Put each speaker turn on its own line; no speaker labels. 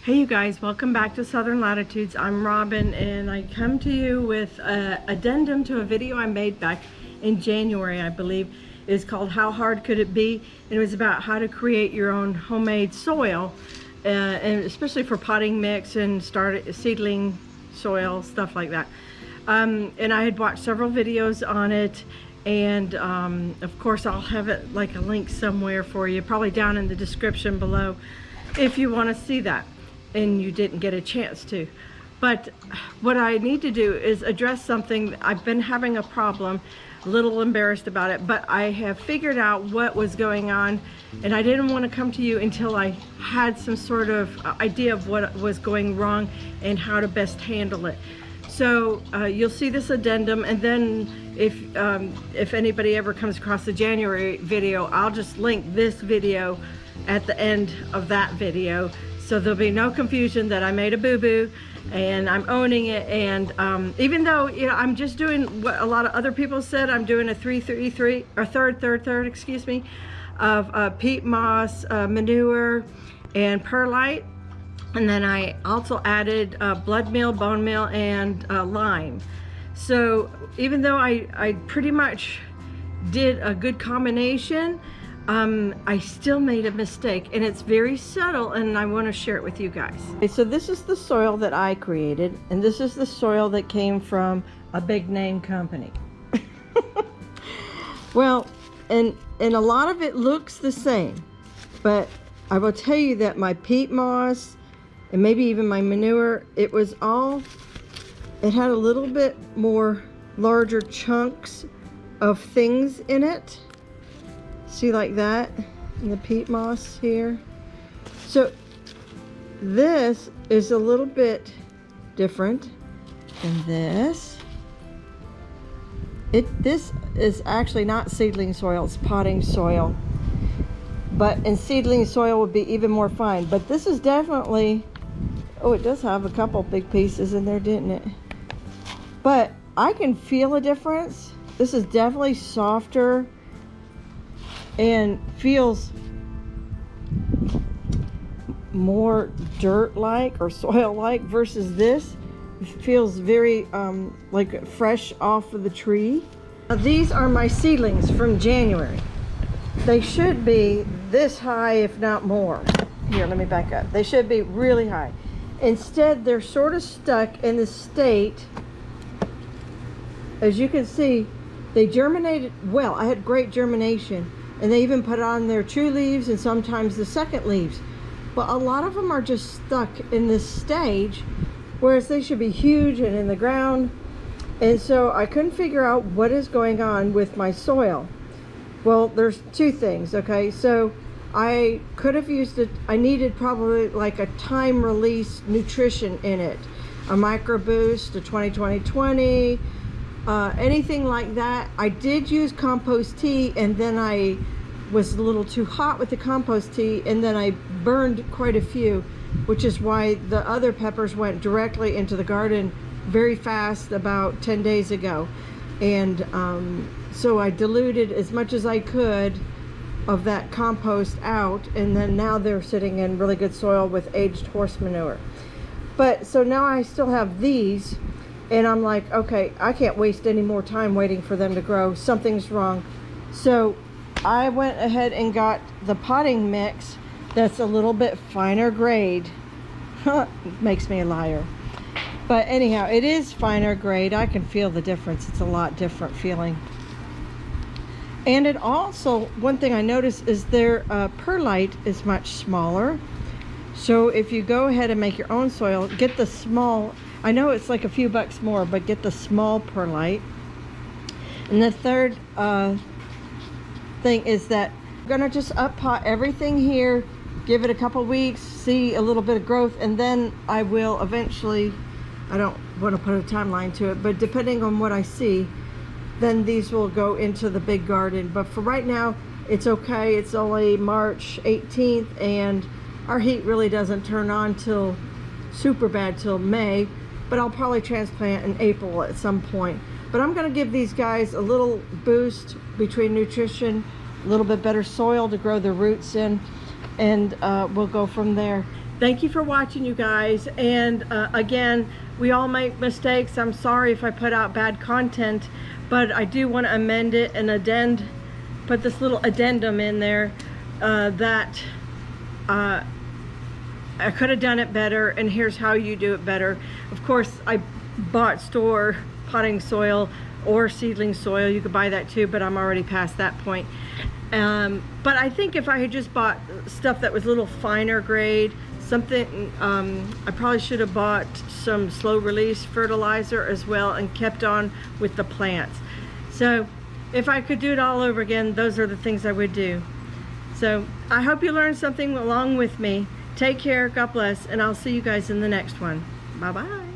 Hey you guys, welcome back to Southern Latitudes. I'm Robin and I come to you with an addendum to a video I made back in January, I believe. It's called How Hard Could It Be? And it was about how to create your own homemade soil, and especially for potting mix and start seedling soil, stuff like that. And I had watched several videos on it, and of course I'll have it like a link somewhere for you, probably down in the description below if you want to see that and you didn't get a chance to. But what I need to do is address something. I've been having a problem, a little embarrassed about it, but I have figured out what was going on, and I didn't want to come to you until I had some sort of idea of what was going wrong and how to best handle it. So you'll see this addendum, and then if anybody ever comes across the January video, I'll just link this video at the end of that video, so there'll be no confusion that I made a boo-boo and I'm owning it. And even though, you know, I'm just doing what a lot of other people said, I'm doing a 3-3-3 or third, excuse me, of peat moss, manure, and perlite. And then I also added blood meal, bone meal, and lime. So even though I pretty much did a good combination, I still made a mistake, and it's very subtle, and I want to share it with you guys. Okay, so this is the soil that I created, and this is the soil that came from a big name company. Well, and a lot of it looks the same, but I will tell you that my peat moss and maybe even my manure, it had a little bit more larger chunks of things in it. See, like that in the peat moss here. So this is a little bit different than this. This is actually not seedling soil, it's potting soil. But in seedling soil would be even more fine. But this is definitely, oh, it does have a couple big pieces in there, didn't it? But I can feel a difference. This is definitely softer and feels more dirt-like or soil-like versus this. It feels very like fresh off of the tree. Now, these are my seedlings from January. They should be this high, if not more. Here, let me back up. They should be really high. Instead, they're sort of stuck in the state. As you can see, they germinated well. I had great germination. And they even put on their true leaves and sometimes the second leaves. But a lot of them are just stuck in this stage, whereas they should be huge and in the ground. And so I couldn't figure out what is going on with my soil. Well, there's two things, okay? So I could have used it. I needed probably like a time release nutrition in it. A micro boost, a 20-20-20. Anything like that. I did use compost tea, and then I was a little too hot with the compost tea, and then I burned quite a few, which is why the other peppers went directly into the garden very fast about 10 days ago. And so I diluted as much as I could of that compost out, and then now they're sitting in really good soil with aged horse manure. But so now I still have these, and I'm like, okay, I can't waste any more time waiting for them to grow. Something's wrong. So I went ahead and got the potting mix that's a little bit finer grade. Makes me a liar. But anyhow, it is finer grade. I can feel the difference. It's a lot different feeling. And it also, one thing I noticed is their perlite is much smaller. So if you go ahead and make your own soil, get the small, I know it's like a few bucks more, but get the small perlite. And the third thing is that I'm gonna just up pot everything here, give it a couple weeks, see a little bit of growth, and then I will eventually, I don't want to put a timeline to it, but depending on what I see, then these will go into the big garden. But for right now, it's okay. It's only March 18th, and our heat really doesn't turn on till super bad till May, but I'll probably transplant in April at some point. But I'm gonna give these guys a little boost between nutrition, a little bit better soil to grow their roots in, and we'll go from there. Thank you for watching, you guys. And again, we all make mistakes. I'm sorry if I put out bad content, but I do want to amend it and put this little addendum in there that I could have done it better, and here's how you do it better. Of course, I bought store potting soil or seedling soil. You could buy that too, but I'm already past that point. But I think if I had just bought stuff that was a little finer grade, something, I probably should have bought some slow release fertilizer as well and kept on with the plants. So if I could do it all over again, those are the things I would do. So I hope you learned something along with me. Take care, God bless, and I'll see you guys in the next one. Bye-bye.